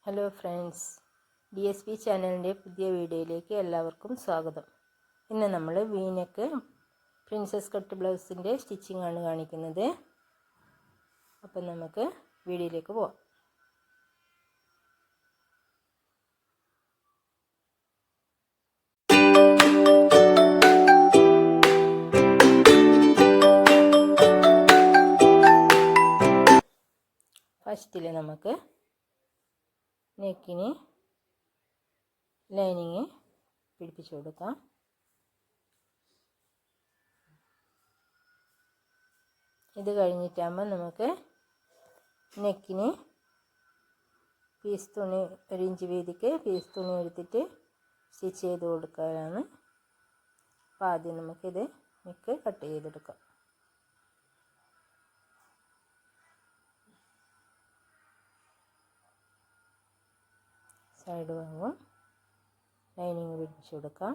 Hello friends, DSP ചാനലിൻ്റെ പുതിയ വീഡിയോയിലേക്ക് എല്ലാവർക്കും സ്വാഗതം. ഇന്ന് നമ്മൾ വീനക്ക് പ്രിൻസസ് കട്ട് ബ്ലൗസിൻ്റെ സ്റ്റിച്ചിങ് ആണ് കാണിക്കുന്നത്. അപ്പം നമുക്ക് വീഡിയോയിലേക്ക് പോവാം. ഫസ്റ്റിൽ നമുക്ക് നെക്കിന് ലൈനിങ് പിടിപ്പിച്ചു കൊടുക്കാം. ഇത് കഴിഞ്ഞിട്ടാകുമ്പോൾ നമുക്ക് നെക്കിന് പീസ് തുണി 1 ഇഞ്ച് വീതിക്ക് പീസ് തുണി എടുത്തിട്ട് സ്റ്റിച്ച് ചെയ്ത് കൊടുക്കാനാണ്. അപ്പോൾ ആദ്യം നമുക്കിത് നെക്ക് കട്ട് ചെയ്തെടുക്കാം. സൈഡ് ഭാഗം ലൈനിങ് പിടിപ്പിച്ചു കൊടുക്കാം.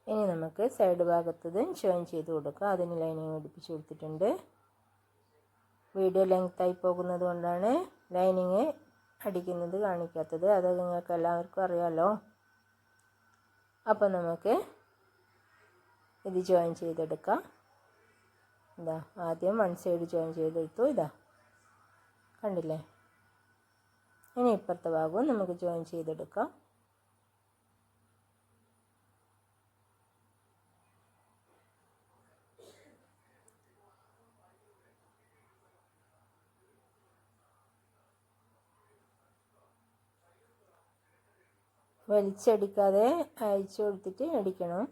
ഇനി നമുക്ക് സൈഡ് ഭാഗത്തത് ജോയിൻ ചെയ്ത് കൊടുക്കാം. അതിന് ലൈനിങ് പിടിപ്പിച്ചു കൊടുത്തിട്ടുണ്ട്. വീഡിയോ ലെങ്തായി പോകുന്നത് കൊണ്ടാണ് ലൈനിങ് അടിക്കുന്നത് കാണിക്കാത്തത്. അത് നിങ്ങൾക്ക് എല്ലാവർക്കും അറിയാമല്ലോ. അപ്പോൾ നമുക്ക് ഇത് ജോയിൻ ചെയ്തെടുക്കാം. ഇതാ ആദ്യം 1 സൈഡ് ജോയിൻ ചെയ്തെടുത്തു. ഇതാ കണ്ടില്ലേ. ഇനി ഇപ്പുറത്തെ ഭാഗവും നമുക്ക് ജോയിൻ ചെയ്തെടുക്കാം. വലിച്ചടിക്കാതെ അയച്ചു കൊടുത്തിട്ട് അടിക്കണം.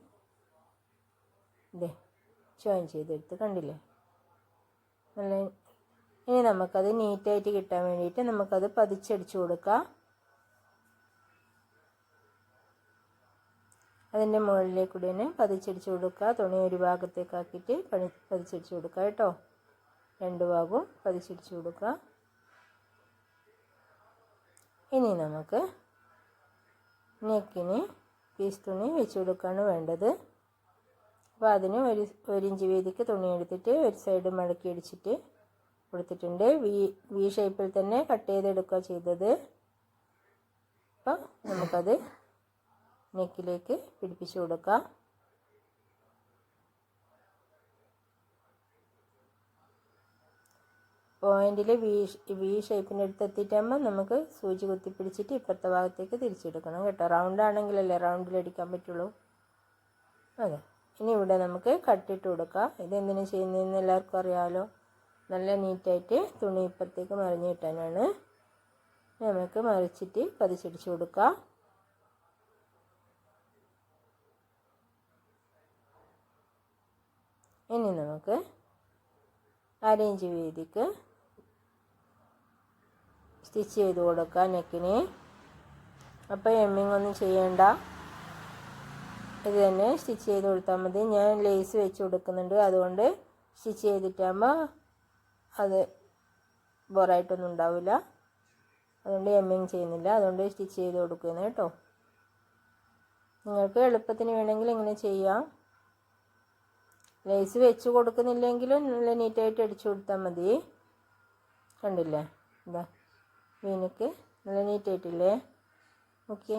ഇതേ ജോയിൻ ചെയ്തെടുത്ത് കണ്ടില്ലേ. നല്ല. ഇനി നമുക്കത് നീറ്റായിട്ട് കിട്ടാൻ വേണ്ടിയിട്ട് നമുക്കത് പതിച്ചടിച്ചു കൊടുക്കാം. അതിൻ്റെ മുകളിലേക്കൂടി തന്നെ പതിച്ചടിച്ചു കൊടുക്കുക. തുണി ഒരു ഭാഗത്തേക്കാക്കിയിട്ട് പതിച്ചടിച്ചു കൊടുക്കുക കേട്ടോ. 2 ഭാഗവും പതിച്ചടിച്ചു കൊടുക്കുക. ഇനി നമുക്ക് നെക്കിന് പീസ് തുണി വെച്ച് കൊടുക്കുകയാണ് വേണ്ടത്. അപ്പോൾ അതിന് 1 ഇഞ്ച് വീതിക്ക് തുണി എടുത്തിട്ട് ഒരു സൈഡ് മടക്കി അടിച്ചിട്ട് കൊടുത്തിട്ടുണ്ട്. വി ഷേപ്പിൽ തന്നെ കട്ട് ചെയ്തെടുക്കുക ചെയ്തത്. അപ്പം നമുക്കത് നെക്കിലേക്ക് പിടിപ്പിച്ചു കൊടുക്കാം. പോയിന്റിൽ വി ഷേപ്പിൻ്റെ അടുത്ത് എത്തിയിട്ടാകുമ്പോൾ നമുക്ക് സൂചി കുത്തി പിടിച്ചിട്ട് ഇപ്പുറത്തെ ഭാഗത്തേക്ക് തിരിച്ചെടുക്കണം കേട്ടോ. റൗണ്ട് ആണെങ്കിലല്ലേ റൗണ്ടിലടിക്കാൻ പറ്റുള്ളൂ. അതെ. ഇനി ഇവിടെ നമുക്ക് കട്ടിട്ട് കൊടുക്കാം. ഇതെന്തിനു ചെയ്യുന്നതെന്ന് എല്ലാവർക്കും അറിയാമല്ലോ. നല്ല നീറ്റായിട്ട് തുണി ഇപ്പുറത്തേക്ക് മറിഞ്ഞ് കിട്ടാനാണ്. നമുക്ക് മറിച്ചിട്ട് പതിച്ചടിച്ച് കൊടുക്കാം. ഇനി നമുക്ക് 1/2 ഇഞ്ച് വീതിക്ക് സ്റ്റിച്ച് ചെയ്ത് കൊടുക്കാം നെക്കിന്. അപ്പോൾ എമ്മിങ് ഒന്നും ചെയ്യേണ്ട, ഇത് തന്നെ സ്റ്റിച്ച് ചെയ്ത് കൊടുത്താൽ മതി. ഞാൻ ലേസ് വെച്ച് കൊടുക്കുന്നുണ്ട്, അതുകൊണ്ട് സ്റ്റിച്ച് ചെയ്തിട്ടാകുമ്പോൾ അത് ബോറായിട്ടൊന്നും ഉണ്ടാവില്ല. അതുകൊണ്ട് എമ്മിങ് ചെയ്യുന്നില്ല, അതുകൊണ്ട് സ്റ്റിച്ച് ചെയ്ത് കൊടുക്കുന്നത് കേട്ടോ. നിങ്ങൾക്ക് എളുപ്പത്തിന് വേണമെങ്കിൽ ഇങ്ങനെ ചെയ്യാം. ലേസ് വെച്ച് കൊടുക്കുന്നില്ലെങ്കിലും നല്ല നീറ്റായിട്ട് അടിച്ചു കൊടുത്താൽ മതി. കണ്ടില്ലേ, ഇതാ വീനക്ക് നല്ല നീറ്റായിട്ടില്ലേ. ഓക്കെ.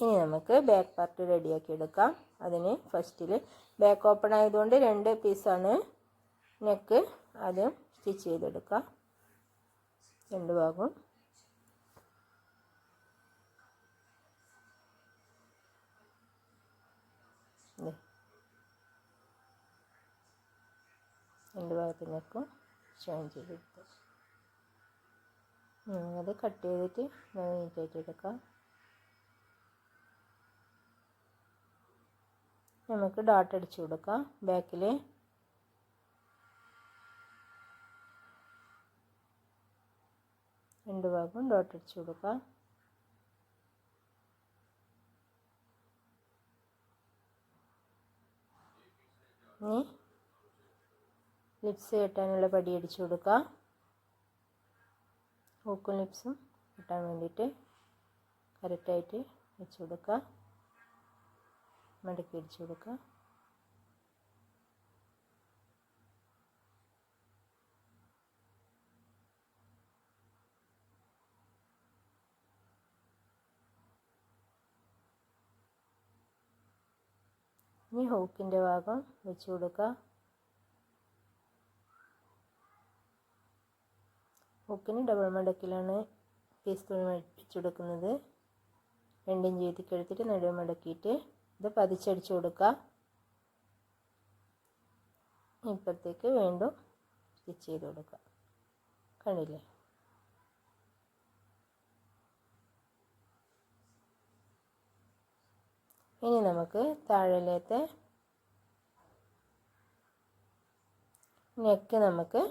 ഇനി നമുക്ക് ബാക്ക് പാർട്ട് റെഡിയാക്കി എടുക്കാം. അതിന് ഫസ്റ്റിൽ ബാക്ക് ഓപ്പൺ ആയതുകൊണ്ട് 2 പീസാണ് നെക്ക്. ആദ്യം സ്റ്റിച്ച് ചെയ്തെടുക്കാം 2 ഭാഗവും. രണ്ട് ഭാഗത്തിനേക്കും ജോയിൻ ചെയ്തെടുത്തു. അത് കട്ട് ചെയ്തിട്ട് നീറ്റായിട്ട് എടുക്കാം. നമുക്ക് ഡോട്ട് അടിച്ചു കൊടുക്കാം ബാക്കിൽ. രണ്ട് ഭാഗവും ഡോട്ട് അടിച്ചു കൊടുക്കാം. ഇനി ലിപ്സ് കെട്ടാനുള്ള പടി അടിച്ചു കൊടുക്കാം. ഹൂക്കും ലിപ്സും കെട്ടാൻ വേണ്ടിയിട്ട് കറക്റ്റായിട്ട് വെച്ച് കൊടുക്കുക. മടക്കി അടിച്ചു കൊടുക്കുക. ഇനി ഹൂക്കിൻ്റെ ഭാഗം വെച്ച് കൊടുക്കുക. ഹൂക്കിന് ഡബിൾ മടക്കിലാണ് പീസ് തുണി വെച്ച് കൊടുക്കുന്നത്. 2 ഇഞ്ച് വീതിക്കെടുത്തിട്ട് നടുവ് മടക്കിയിട്ട് ഇത് പതിച്ചടിച്ച് കൊടുക്കുക. ഇപ്പുറത്തേക്ക് വീണ്ടും സ്റ്റിച്ച് ചെയ്ത് കൊടുക്കുക. കണ്ടില്ലേ? ഇനി നമുക്ക് താഴേലത്തെ നെക്ക് നമുക്ക്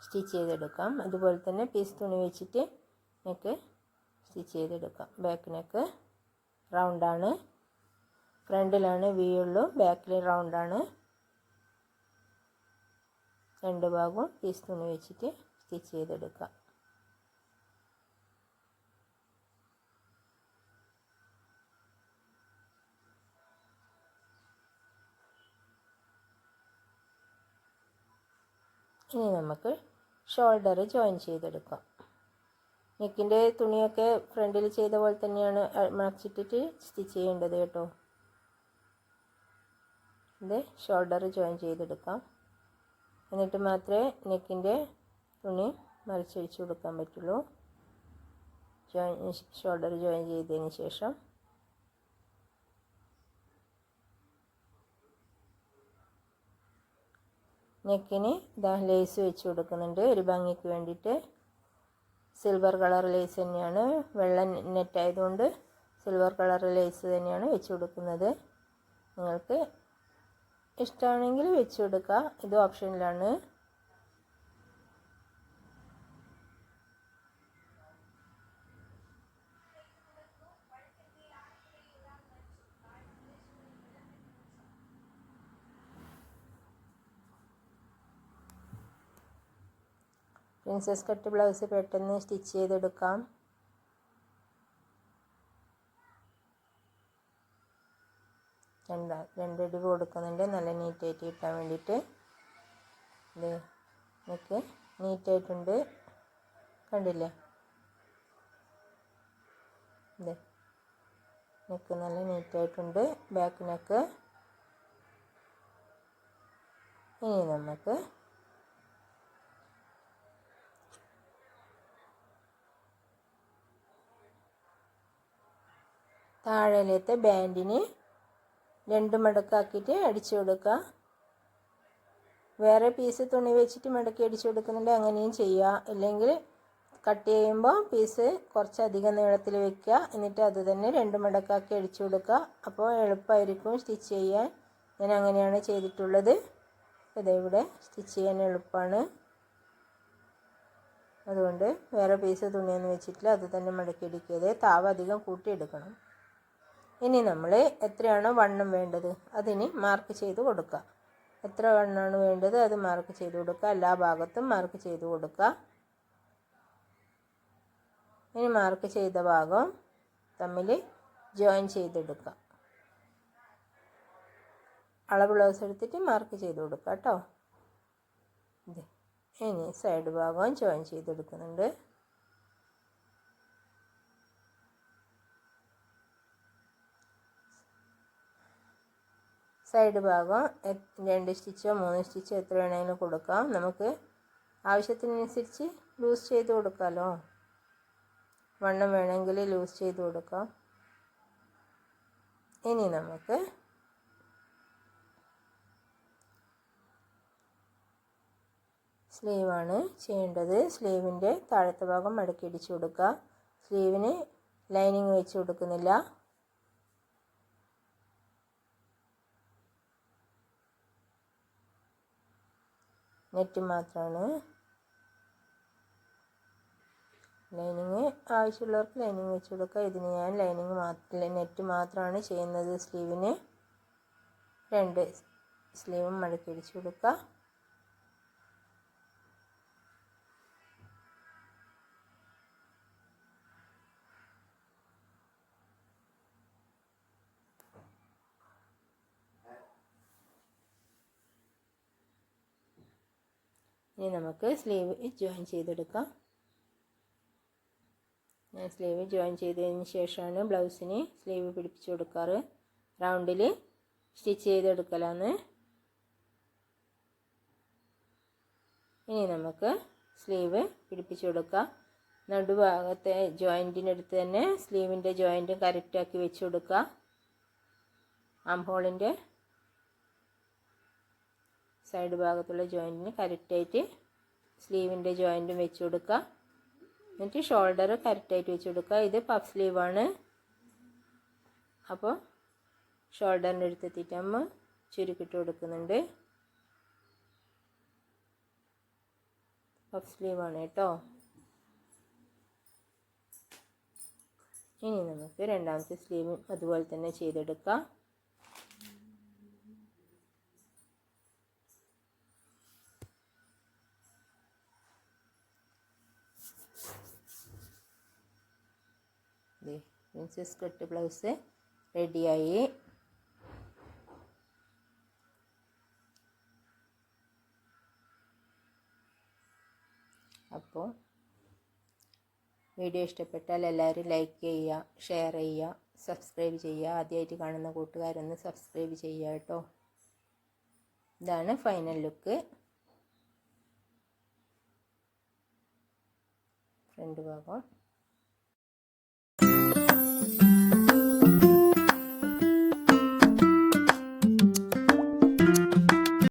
സ്റ്റിച്ച് ചെയ്തെടുക്കാം. അതുപോലെ തന്നെ പീസ് തുണി വെച്ചിട്ട് നെക്ക് സ്റ്റിച്ച് ചെയ്തെടുക്കാം. ബാക്ക് നെക്ക് റൗണ്ടാണ്, ഫ്രണ്ടിലാണ് വി ഉള്ളൂ, ബാക്കിൽ റൗണ്ടാണ്. 2 ഭാഗവും പീസ് തുണി വെച്ചിട്ട് സ്റ്റിച്ച് ചെയ്തെടുക്കാം. ഇനി നമുക്ക് ഷോൾഡർ ജോയിൻ ചെയ്തെടുക്കാം. നെക്കിൻ്റെ തുണിയൊക്കെ ഫ്രണ്ടിൽ ചെയ്ത പോലെ തന്നെയാണ് മടച്ചിട്ടിട്ട് സ്റ്റിച്ച് ചെയ്യേണ്ടത് കേട്ടോ. ഇത് ഷോൾഡർ ജോയിൻ ചെയ്തെടുക്കാം. എന്നിട്ട് മാത്രമേ നെക്കിൻ്റെ തുണി മറിച്ചഴിച്ച് കൊടുക്കാൻ പറ്റുള്ളൂ. ഷോൾഡർ ജോയിൻ ചെയ്തതിന് ശേഷം നെക്കിന് ഇതാ ലേസ് വെച്ച് കൊടുക്കുന്നുണ്ട് ഒരു ഭംഗിക്ക് വേണ്ടിയിട്ട്. സിൽവർ കളർ ലേസ് തന്നെയാണ്, വെള്ള നെറ്റ് ആയതുകൊണ്ട് സിൽവർ കളർ ലേസ് തന്നെയാണ് വെച്ച് കൊടുക്കുന്നത്. നിങ്ങൾക്ക് ഇഷ്ടമാണെങ്കിൽ വെച്ച് കൊടുക്കുക, ഇത് ഓപ്ഷനിലാണ്. പ്രിൻസസ് കട്ട് ബ്ലൗസ് പെട്ടെന്ന് സ്റ്റിച്ച് ചെയ്തെടുക്കാം. രണ്ടടി കൊടുക്കുന്നുണ്ട് നല്ല നീറ്റായിട്ട് കിട്ടാൻ വേണ്ടിയിട്ട്. ഇത് നെക്ക് നീറ്റായിട്ടുണ്ട്, കണ്ടില്ലേ? ഇത് നെക്ക് നല്ല നീറ്റായിട്ടുണ്ട്, ബാക്ക് നെക്ക്. ഇനി നമുക്ക് താഴേലത്തെ ബാൻഡിന് 2 മടക്കാക്കിയിട്ട് അടിച്ചു കൊടുക്കുക. വേറെ പീസ് തുണി വെച്ചിട്ട് മടക്കി അടിച്ചു കൊടുക്കുന്നുണ്ട്, അങ്ങനെയും ചെയ്യുക. ഇല്ലെങ്കിൽ കട്ട് ചെയ്യുമ്പോൾ പീസ് കുറച്ചധികം നീളത്തിൽ വെക്കുക, എന്നിട്ട് അത് തന്നെ 2 മടക്കാക്കി അടിച്ചു കൊടുക്കുക. അപ്പോൾ എളുപ്പമായിരിക്കും സ്റ്റിച്ച് ചെയ്യാൻ. ഞാൻ അങ്ങനെയാണ് ചെയ്തിട്ടുള്ളത്. ഇവിടെ സ്റ്റിച്ച് ചെയ്യാൻ എളുപ്പമാണ്. അതുകൊണ്ട് വേറെ പീസ് തുണിയൊന്നും വെച്ചിട്ടില്ല, അത് തന്നെ മടക്കി അടിക്കരുത്. താവ് അധികം കൂട്ടിയെടുക്കണം. ഇനി നമ്മൾ എത്രയാണോ വണ്ണം വേണ്ടത് അതിന് മാർക്ക് ചെയ്ത് കൊടുക്കുക. എത്ര വണ്ണമാണ് വേണ്ടത് അത് മാർക്ക് ചെയ്ത് കൊടുക്കുക. എല്ലാ ഭാഗത്തും മാർക്ക് ചെയ്ത് കൊടുക്കുക. ഇനി മാർക്ക് ചെയ്ത ഭാഗം തമ്മിൽ ജോയിൻ ചെയ്തെടുക്കുക. അളവ് ബ്ലൗസ് എടുത്തിട്ട് മാർക്ക് ചെയ്ത് കൊടുക്കുക കേട്ടോ. ഇത് ഇനി സൈഡ് ഭാഗവും ജോയിൻ ചെയ്തെടുക്കുന്നുണ്ട്. സൈഡ് ഭാഗം 2 സ്റ്റിച്ചോ 3 സ്റ്റിച്ചോ എത്ര വേണമെങ്കിലും കൊടുക്കാം. നമുക്ക് ആവശ്യത്തിനനുസരിച്ച് ലൂസ് ചെയ്ത് കൊടുക്കാമല്ലോ. വണ്ണം വേണമെങ്കിൽ ലൂസ് ചെയ്ത് കൊടുക്കാം. ഇനി നമുക്ക് സ്ലീവാണ് ചെയ്യേണ്ടത്. സ്ലീവിൻ്റെ താഴത്തെ ഭാഗം മടക്കി അടിച്ചു കൊടുക്കുക. സ്ലീവിന് ലൈനിങ് വെച്ച് കൊടുക്കുന്നില്ല. നെറ്റ് മാത്രമാണ്. ലൈനിങ് ആവശ്യമുള്ളവർക്ക് ലൈനിങ് വെച്ച് കൊടുക്കുക. ഇതിന് ഞാൻ നെറ്റ് മാത്രമാണ് ചെയ്യുന്നത്. സ്ലീവിന് 2 സ്ലീവും മടക്കി അടിച്ചു കൊടുക്കുക. ഇനി നമുക്ക് സ്ലീവ് ജോയിൻ ചെയ്തെടുക്കാം. ഞാൻ സ്ലീവ് ജോയിൻ ചെയ്തതിന് ശേഷമാണ് ബ്ലൗസിന് സ്ലീവ് പിടിപ്പിച്ച് കൊടുക്കാറ്. റൗണ്ടിൽ സ്റ്റിച്ച് ചെയ്തെടുക്കലാണ്. ഇനി നമുക്ക് സ്ലീവ് പിടിപ്പിച്ച് കൊടുക്കാം. നടുഭാഗത്തെ ജോയിൻറ്റിനടുത്ത് തന്നെ സ്ലീവിൻ്റെ ജോയിൻറ്റും കറക്റ്റാക്കി വെച്ച് കൊടുക്കുക. ആംഹോളിൻ്റെ സൈഡ് ഭാഗത്തുള്ള ജോയിൻറ്റിന് കറക്റ്റായിട്ട് സ്ലീവിൻ്റെ ജോയിൻറ്റും വെച്ച് കൊടുക്കുക. എന്നിട്ട് ഷോൾഡർ കറക്റ്റായിട്ട് വെച്ച് കൊടുക്കുക. ഇത് പഫ് സ്ലീവാണ്. അപ്പോൾ ഷോൾഡറിൻ്റെ അടുത്തെത്തിയിട്ട് നമ്മൾ ചുരുക്കിട്ട് കൊടുക്കുന്നുണ്ട്. പഫ് സ്ലീവാണ് കേട്ടോ. ഇനി നമുക്ക് രണ്ടാമത്തെ സ്ലീവും അതുപോലെ തന്നെ ചെയ്തെടുക്കാം. പ്രിൻസസ് കട്ട് ബ്ലൗസ് റെഡിയായി. അപ്പോൾ വീഡിയോ ഇഷ്ടപ്പെട്ടാൽ എല്ലാവരും ലൈക്ക് ചെയ്യുക, ഷെയർ ചെയ്യുക, സബ്സ്ക്രൈബ് ചെയ്യുക. ആദ്യമായിട്ട് കാണുന്ന കൂട്ടുകാരൊന്ന് സബ്സ്ക്രൈബ് ചെയ്യുക കേട്ടോ. ഇതാണ് ഫൈനൽ ലുക്ക്. ഫ്രണ്ട് ഭാഗം